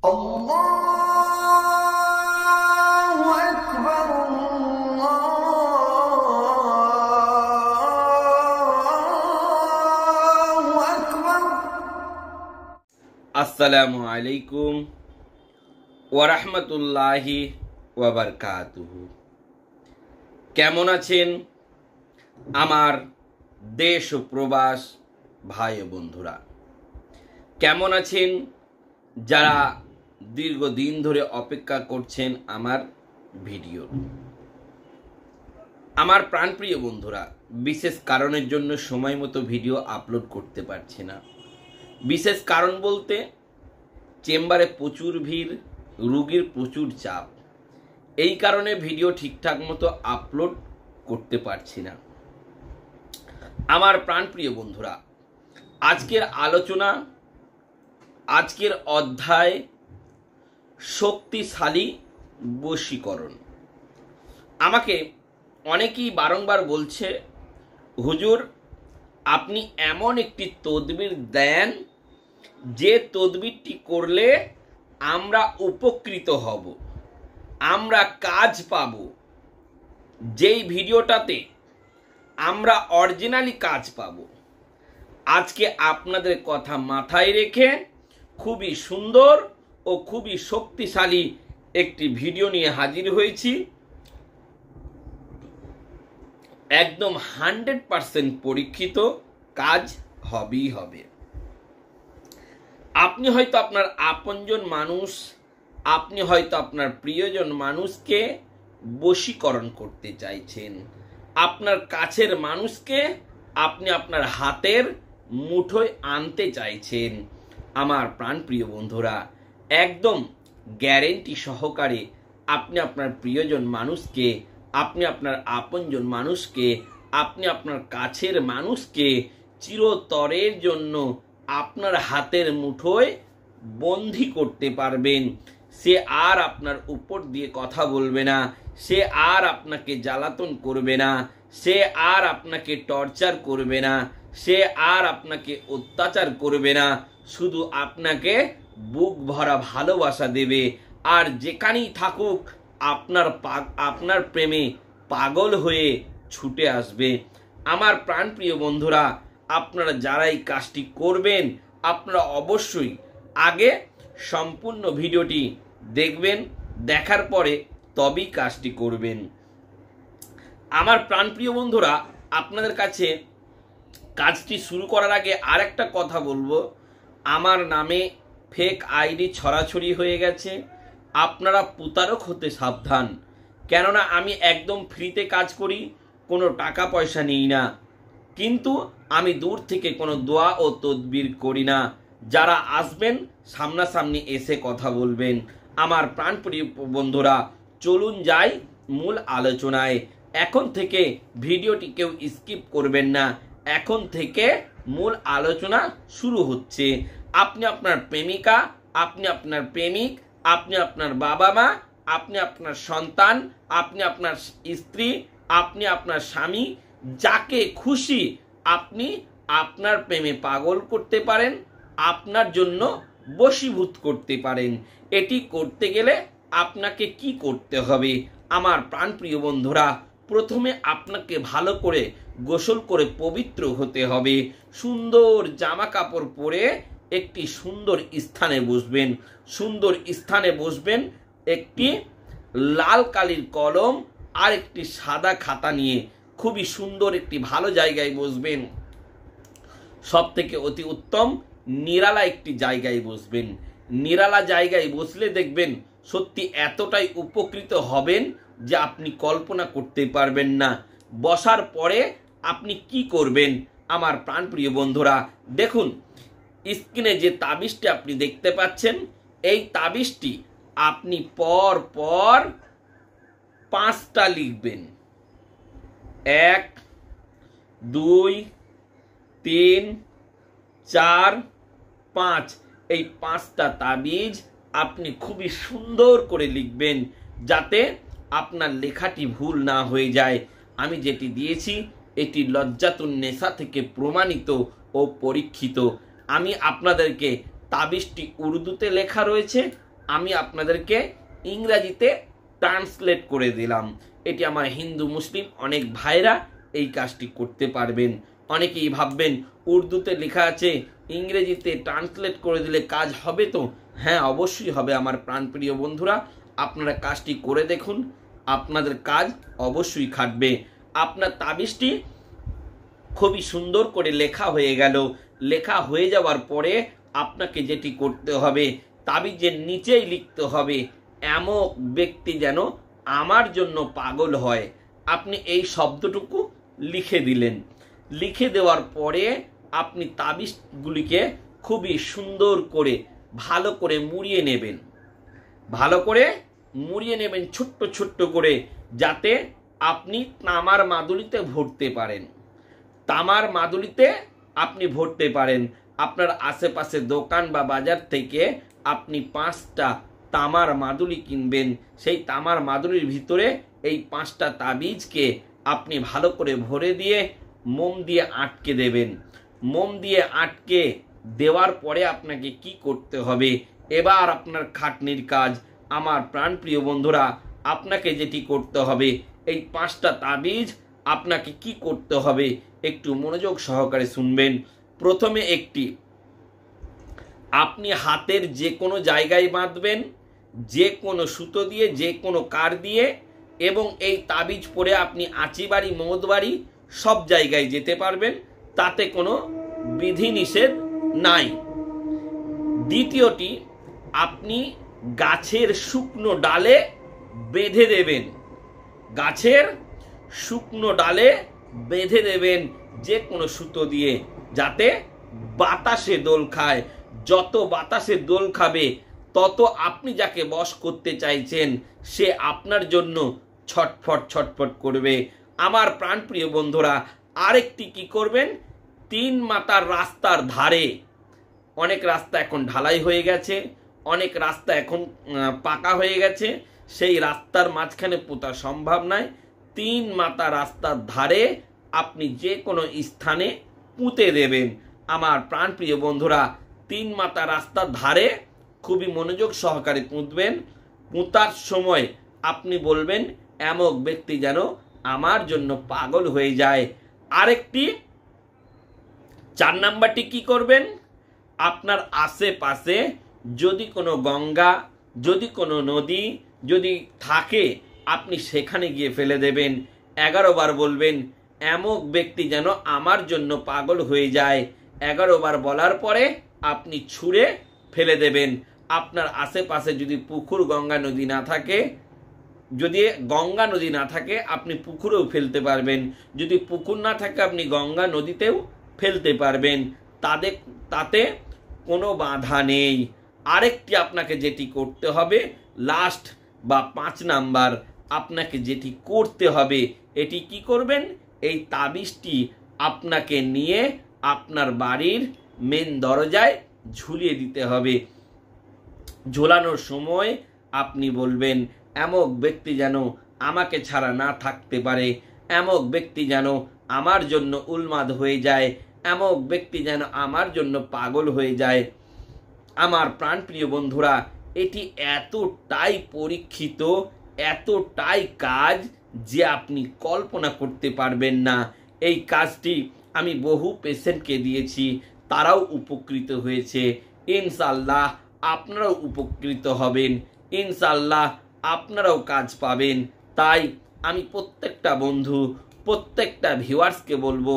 আল্লাহু আকবার আল্লাহু আকবার। আসসালামু আলাইকুম ওয়া রাহমাতুল্লাহি ওয়া বারাকাতুহু। কেমন আছেন আমার দেশ ও প্রবাস ভাই ও বন্ধুরা? কেমন আছেন যারা দীর্ঘদিন ধরে অপেক্ষা করছেন আমার ভিডিও? আমার প্রাণপ্রিয় বন্ধুরা, বিশেষ কারণের জন্য সময় মতো ভিডিও আপলোড করতে পারছি না। বিশেষ কারণ বলতে চেম্বারে প্রচুর ভিড়, রোগীর প্রচুর চাপ, এই কারণে ভিডিও ঠিকঠাক মতো আপলোড করতে পারছি না। আমার প্রাণপ্রিয় বন্ধুরা, আজকের আলোচনা, আজকের অধ্যায় শক্তিশালী বশীকরণ। আমাকে অনেকেই বারংবার বলছে, হুজুর আপনি এমন একটি তদবির দেন যে তদবিরটি করলে আমরা উপকৃত হব, আমরা কাজ পাব, যেই ভিডিওটাতে আমরা অরিজিনালি কাজ পাব। আজকে আপনাদের কথা মাথায় রেখে খুবই সুন্দর ও খুবই শক্তিশালী একটি ভিডিও নিয়ে হাজির হয়েছি। একদম 100% পরীক্ষিত, কাজ হবেই হবে। আপনি হয়তো আপনার আপনজন মানুষ, আপনি হয়তো আপনার প্রিয়জন মানুষকে বশীকরণ করতে চাইছেন, আপনার কাছের মানুষকে আপনি আপনার হাতের মুঠোয় আনতে চাইছেন। আমার প্রাণপ্রিয় বন্ধুরা, একদম গ্যারেন্টি সহকারে আপনি আপনার প্রিয়জন মানুষকে, আপনি আপনার আপনজন মানুষকে, আপনি আপনার কাছের মানুষকে চিরতরের জন্য আপনার হাতের মুঠোয় বন্দী করতে পারবেন। সে আর আপনার উপর দিয়ে কথা বলবে না, সে আর আপনাকে জ্বালাতন করবে না, সে আর আপনাকে টর্চার করবে না, সে আর আপনাকে অত্যাচার করবে না, শুধু আপনাকে বুক ভরা ভালোবাসা দেবে। আর যেখানেই থাকুক আপনার প্রেমে পাগল হয়ে ছুটে আসবে। আমার প্রাণপ্রিয় বন্ধুরা, আপনারা যারা এই কাজটি করবেন, আপনারা অবশ্যই আগে সম্পূর্ণ ভিডিওটি দেখবেন, দেখার পরে তবেই কাজটি করবেন। আমার প্রাণপ্রিয় বন্ধুরা, আপনাদের কাছে কাজটি শুরু করার আগে আরেকটা কথা বলবো, আমার নামে ফেক আইডি ছড়াছড়ি হয়ে গেছে। আপনারা প্রতারক হতে সাবধান, কেননা আমি একদম ফ্রিতে কাজ করি, কোনো টাকা পয়সা নিই না, কিন্তু আমি দূর থেকে কোনো দোয়া ও তদবির করি না। যারা আসবেন সামনাসামনি এসে কথা বলবেন। আমার প্রাণপ্রিয় বন্ধুরা, চলুন যাই মূল আলোচনায়। এখন থেকে ভিডিওটি কেউ স্কিপ করবেন না, এখন থেকে মূল আলোচনা শুরু হচ্ছে। আপনি আপনার প্রেমিকা, আপনি আপনার প্রেমিক, আপনি আপনার বাবা মা, আপনি আপনার সন্তান, আপনি আপনার স্ত্রী, আপনি আপনার স্বামী, যাকে খুশি আপনি আপনার প্রেমে পাগল করতে পারেন, আপনার জন্য বশীভূত করতে পারেন। এটি করতে গেলে আপনাকে কি করতে হবে? আমার প্রাণপ্রিয় বন্ধুরা, প্রথমে আপনাকে ভালো করে গোসল করে পবিত্র হতে হবে। সুন্দর জামা কাপড় পরে একটি সুন্দর স্থানে বসবেন। সুন্দর স্থানে বসবেন, একটি লাল কালির কলম আর একটি সাদা খাতা নিয়ে খুবই সুন্দর একটি ভালো জায়গায় বসবেন। সব থেকে অতি উত্তম নিরালা একটি জায়গায় বসবেন। নিরালা জায়গায় বসলে দেখবেন সত্যি এতটাই উপকৃত হবেন যে আপনি কল্পনা করতে পারবেন না। বসার পরে আপনি কি করবেন? আমার প্রাণপ্রিয় বন্ধুরা, দেখুন স্ক্রিনে যে তাবিজটি আপনি দেখতে পাচ্ছেন, এই তাবিজটি আপনি পর পর 5টা লিখবেন। 1 2 3 4 5, এই 5টা তাবিজ আপনি খুবই সুন্দর করে লিখবেন, যাতে আপনার লেখাটি ভুল না হয়ে যায়। আমি যেটি দিয়েছি এটি লজ্জাতুন নেসা থেকে প্রমাণিত ও পরীক্ষিত। আমি আপনাদেরকে তাবিজটি উর্দুতে লেখা রয়েছে, আমি আপনাদেরকে ইংরাজিতে ট্রান্সলেট করে দিলাম। এটি আমার হিন্দু মুসলিম অনেক ভাইরা এই কাজটি করতে পারবেন। অনেকেই ভাববেন উর্দুতে লেখা আছে, ইংরেজিতে ট্রান্সলেট করে দিলে কাজ হবে তো? হ্যাঁ, অবশ্যই হবে আমার প্রাণপ্রিয় বন্ধুরা। আপনারা কাজটি করে দেখুন, আপনাদের কাজ অবশ্যই খাটবে। আপনার তাবিজটি খুবই সুন্দর করে লেখা হয়ে গেল। লেখা হয়ে যাওয়ার পরে আপনাকে যেটি করতে হবে, তাবিজের নিচেই লিখতে হবে, এমন ব্যক্তি যেন আমার জন্য পাগল হয়। আপনি এই শব্দটুকু লিখে দিলেন। লিখে দেওয়ার পরে আপনি তাবিজগুলিকে খুবই সুন্দর করে ভালো করে মুড়িয়ে নেবেন। ভালো করে মুড়িয়ে নেবেন ছোট্ট ছোট্ট করে, যাতে আপনি তামার মাদুলিতে ভরতে পারেন। তামার মাদুলিতে আপনি ভরতে পারেন। আপনার আশেপাশে দোকান বা বাজার থেকে আপনি 5টা তামার মাদুলি কিনবেন। সেই তামার মাদুলির ভিতরে এই 5টা তাবিজকে আপনি ভালো করে ভরে দিয়ে মোম দিয়ে আটকে দেবেন। মোম দিয়ে আটকে দেওয়ার পরে আপনাকে কি করতে হবে, এবার আপনার খাটনির কাজ। আমার প্রাণপ্রিয় বন্ধুরা, আপনাকে যেটি করতে হবে, এই 5টা তাবিজ আপনাকে কি করতে হবে একটু মনোযোগ সহকারে শুনবেন। প্রথমে একটি আপনি হাতের যে কোনো জায়গায় বাঁধবেন, যে কোনো সুতো দিয়ে, যে কোনো কার দিয়ে, এবং এই তাবিজ পরে আপনি আচিবাড়ি মৌদবাড়ি সব জায়গায় যেতে পারবেন, তাতে কোনো বিধিনিষেধ নাই। দ্বিতীয়টি, আপনি গাছের শুকনো ডালে বেঁধে দেবেন। গাছের শুকনো ডালে বেঁধে দেবেন যে কোনো সুতো দিয়ে, যাতে বাতাসে দোল খায়। যত বাতাসে দোল খাবে তত আপনি যাকে বশ করতে চাইছেন সে আপনার জন্য ছটফট ছটফট করবে। আমার প্রাণপ্রিয় বন্ধুরা, আরেকটি কি করবেন, 3 মাথার রাস্তার ধারে, অনেক রাস্তা এখন ঢালাই হয়ে গেছে, অনেক রাস্তা এখন পাকা হয়ে গেছে, সেই রাস্তার মাঝখানে পোতা সম্ভব নয়। 3 মাথা রাস্তার ধারে আপনি যে কোনো স্থানে পুঁতে দেবেন। আমার প্রাণপ্রিয় বন্ধুরা, 3 মাথা রাস্তার ধারে খুবই মনোযোগ সহকারে পুঁতবেন। পুঁতার সময় আপনি বলবেন, এমন ব্যক্তি যেন আমার জন্য পাগল হয়ে যায়। আরেকটি 4 নাম্বারটি কি করবেন, আপনার আশেপাশে যদি কোনো গঙ্গা, যদি কোনো নদী যদি থাকে, আপনি সেখানে গিয়ে ফেলে দেবেন। 11 বার বলবেন, এমন ব্যক্তি যেন আমার জন্য পাগল হয়ে যায়। 11 বার বলার পরে আপনি ছুঁড়ে ফেলে দেবেন। আপনার আশেপাশে যদি পুকুর গঙ্গা নদী না থাকে, যদি গঙ্গা নদী না থাকে আপনি পুকুরেও ফেলতে পারবেন। যদি পুকুর না থাকে আপনি গঙ্গা নদীতেও ফেলতে পারবেন, তাতে কোনো বাধা নেই। আরেকটি আপনাকে যেটি করতে হবে, লাস্ট বা 5 নাম্বার আপনাকে যেটি করতে হবে, এটি কি করবেন, এই তাবিজটি আপনাকে নিয়ে আপনার বাড়ির মেন দরজায় ঝুলিয়ে দিতে হবে। ঝোলানোর সময় আপনি বলবেন, এমন ব্যক্তি যেন আমাকে ছাড়া না থাকতে পারে, এমন ব্যক্তি যেন আমার জন্য উন্মাদ হয়ে যায়, এমন ব্যক্তি যেন আমার জন্য পাগল হয়ে যায়। আমার প্রাণপ্রিয় বন্ধুরা, এটি এতটাই পরীক্ষিত, এতটাই কাজ যে আপনি কল্পনা করতে পারবেন না। এই কাজটি আমি বহু পেশেন্টকে দিয়েছি, তারাও উপকৃত হয়েছে। ইনশাআল্লাহ আপনারাও উপকৃত হবেন, ইনশাআল্লাহ আপনারাও কাজ পাবেন। তাই আমি প্রত্যেকটা বন্ধু, প্রত্যেকটা ভিউয়ার্সকে বলবো,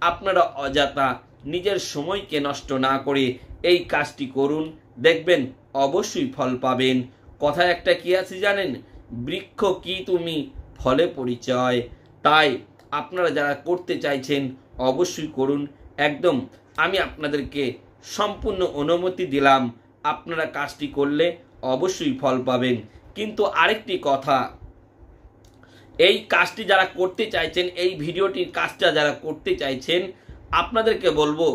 আপনারা অযথা নিজের সময়কে নষ্ট না করে এই কাজটি করুন, দেখবেন অবশ্যই ফল পাবেন। কথায় একটা কি আছে জানেন, বৃক্ষ কি তুমি ফলে পরিচয়। তাই আপনারা যারা করতে চাইছেন অবশ্যই করুন। একদম আমি আপনাদেরকে সম্পূর্ণ অনুমতি দিলাম, আপনারা কাজটি করলে অবশ্যই ফল পাবেন। কিন্তু আরেকটি কথা, এই কাজটি যারা করতে চাইছেন, এই ভিডিওটির কাজটা যারা করতে চাইছেন, আপনাদেরকে বলবো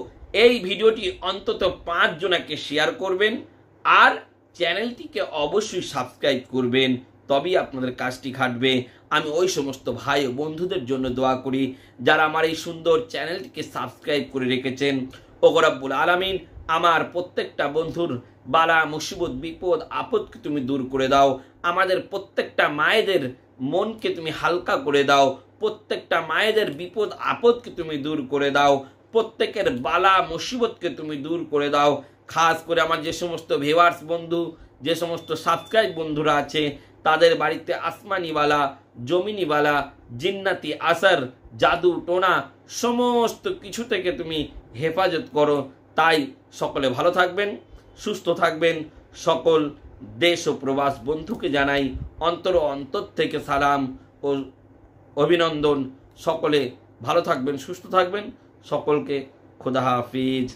এই ভিডিওটি অন্তত 5 জনকে শেয়ার করবেন আর চ্যানেলটিকে অবশ্যই সাবস্ক্রাইব করবেন, তবেই আপনাদের কাজটি খাটবে। আমি ওই সমস্ত ভাই ও বন্ধুদের জন্য দোয়া করি যারা আমার এই সুন্দর চ্যানেলটিকে সাবস্ক্রাইব করে রেখেছেন। ওগো রব্বুল আলামিন আমার প্রত্যেকটা বন্ধুর বালা মুসিবত বিপদ আপদকে তুমি দূর করে দাও। আমাদের প্রত্যেকটা মায়েদের মনকে তুমি হালকা করে দাও। প্রত্যেকটা মায়েদের বিপদ আপদকে তুমি দূর করে দাও। প্রত্যেকের বালা মুসিবতকে তুমি দূর করে দাও। খাস করে আমার যে সমস্ত ভিউয়ার্স বন্ধু, যে সমস্ত সাবস্ক্রাইব বন্ধুরা আছে, তাদের বাড়িতে আসমানিওয়ালা, জমিনিওয়ালা, জিন্নাতি আসর, জাদু টোনা সমস্ত কিছু থেকে তুমি হেফাজত করো। তাই সকলে ভালো থাকবেন, সুস্থ থাকবেন। সকল দেশ ও প্রবাস বন্ধুকে জানাই অন্তর থেকে সালাম ও অভিনন্দন। সকলে ভালো থাকবেন, সুস্থ থাকবেন। সকলকে খোদা হাফিজ।